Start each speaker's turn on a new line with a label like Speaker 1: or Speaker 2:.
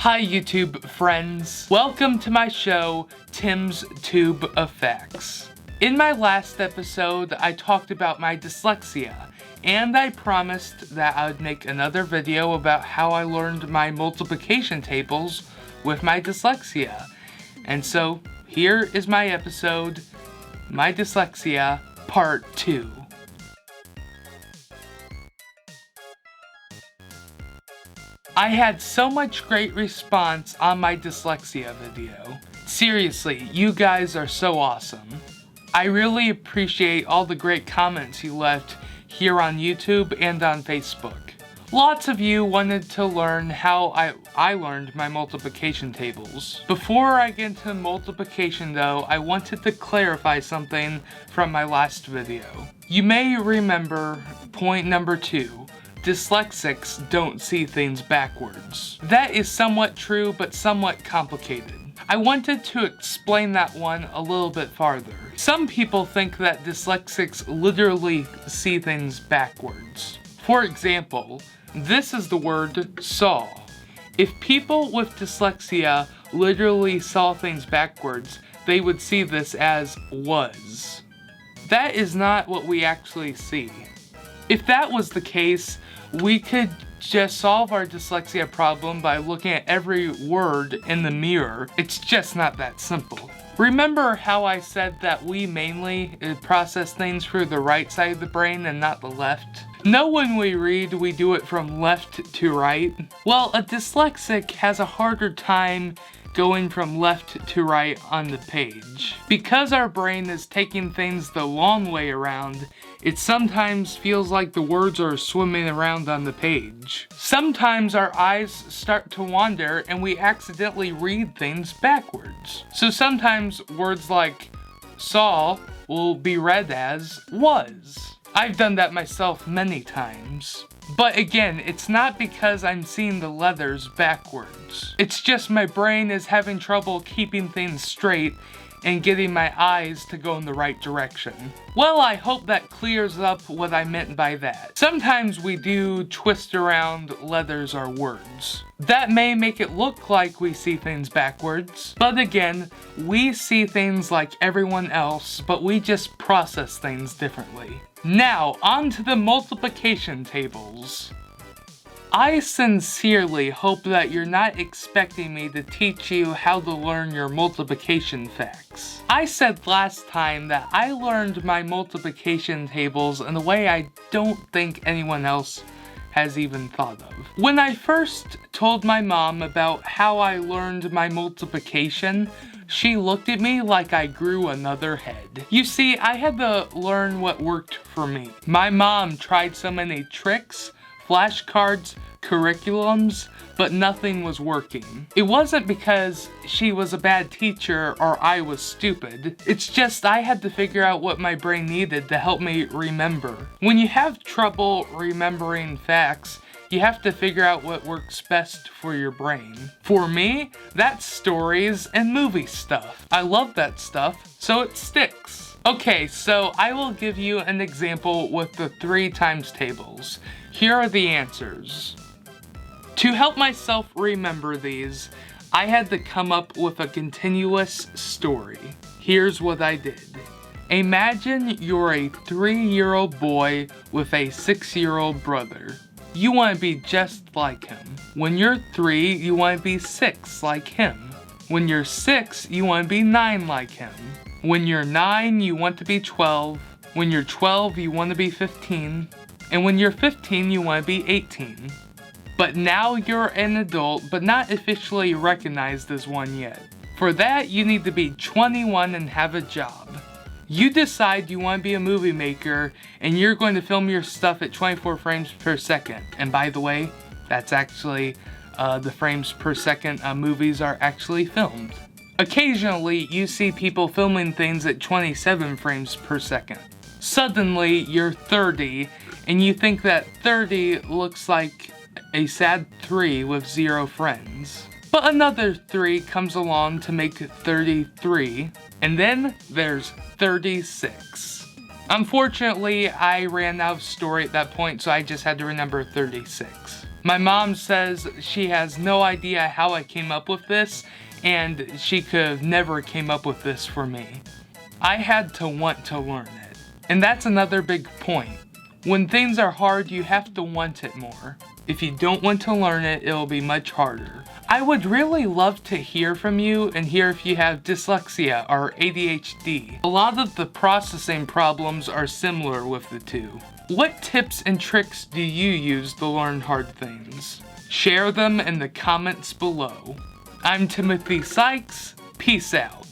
Speaker 1: Hi YouTube friends, welcome to my show, Tim's Tube of Facts. In my last episode, I talked about my dyslexia, and I promised that I would make another video about how I learned my multiplication tables with my dyslexia. And so, here is my episode, My Dyslexia, Part 2. I had so much great response on my dyslexia video. Seriously, you guys are so awesome. I really appreciate all the great comments you left here on YouTube and on Facebook. Lots of you wanted to learn how I learned my multiplication tables. Before I get into multiplication though, I wanted to clarify something from my last video. You may remember point number 2. Dyslexics don't see things backwards. That is somewhat true, but somewhat complicated. I wanted to explain that one a little bit farther. Some people think that dyslexics literally see things backwards. For example, this is the word saw. If people with dyslexia literally saw things backwards, they would see this as was. That is not what we actually see. If that was the case, we could just solve our dyslexia problem by looking at every word in the mirror. It's just not that simple. Remember how I said that we mainly process things through the right side of the brain and not the left? Know when we read, we do it from left to right? Well, a dyslexic has a harder time going from left to right on the page. Because our brain is taking things the long way around, it sometimes feels like the words are swimming around on the page. Sometimes our eyes start to wander and we accidentally read things backwards. So sometimes words like saw will be read as was. I've done that myself many times. But again, it's not because I'm seeing the letters backwards. It's just my brain is having trouble keeping things straight and getting my eyes to go in the right direction. Well, I hope that clears up what I meant by that. Sometimes we do twist around letters or words. That may make it look like we see things backwards, but again, we see things like everyone else, but we just process things differently. Now, on to the multiplication tables. I sincerely hope that you're not expecting me to teach you how to learn your multiplication facts. I said last time that I learned my multiplication tables in a way I don't think anyone else has even thought of. When I first told my mom about how I learned my multiplication, she looked at me like I grew another head. You see, I had to learn what worked for me. My mom tried so many tricks, flashcards, curriculums, but nothing was working. It wasn't because she was a bad teacher or I was stupid. It's just I had to figure out what my brain needed to help me remember. When you have trouble remembering facts, you have to figure out what works best for your brain. For me, that's stories and movie stuff. I love that stuff, so it sticks. Okay, so I will give you an example with the 3 times tables. Here are the answers. To help myself remember these, I had to come up with a continuous story. Here's what I did. Imagine you're a 3-year-old boy with a 6-year-old brother. You want to be just like him. When you're 3, you want to be 6 like him. When you're 6, you want to be 9 like him. When you're 9, you want to be 12. When you're 12, you want to be 15. And when you're 15, you want to be 18. But now you're an adult, but not officially recognized as one yet. For that, you need to be 21 and have a job. You decide you want to be a movie maker, and you're going to film your stuff at 24 frames per second. And by the way, that's actually the frames per second movies are actually filmed. Occasionally, you see people filming things at 27 frames per second. Suddenly, you're 30, and you think that 30 looks like a sad 3 with 0 friends. But another 3 comes along to make 33, and then there's 36. Unfortunately, I ran out of story at that point, so I just had to remember 36. My mom says she has no idea how I came up with this, and she could have never came up with this for me. I had to want to learn it. And that's another big point. When things are hard, you have to want it more. If you don't want to learn it, it'll be much harder. I would really love to hear from you and hear if you have dyslexia or ADHD. A lot of the processing problems are similar with the two. What tips and tricks do you use to learn hard things? Share them in the comments below. I'm Timothy Sykes. Peace out.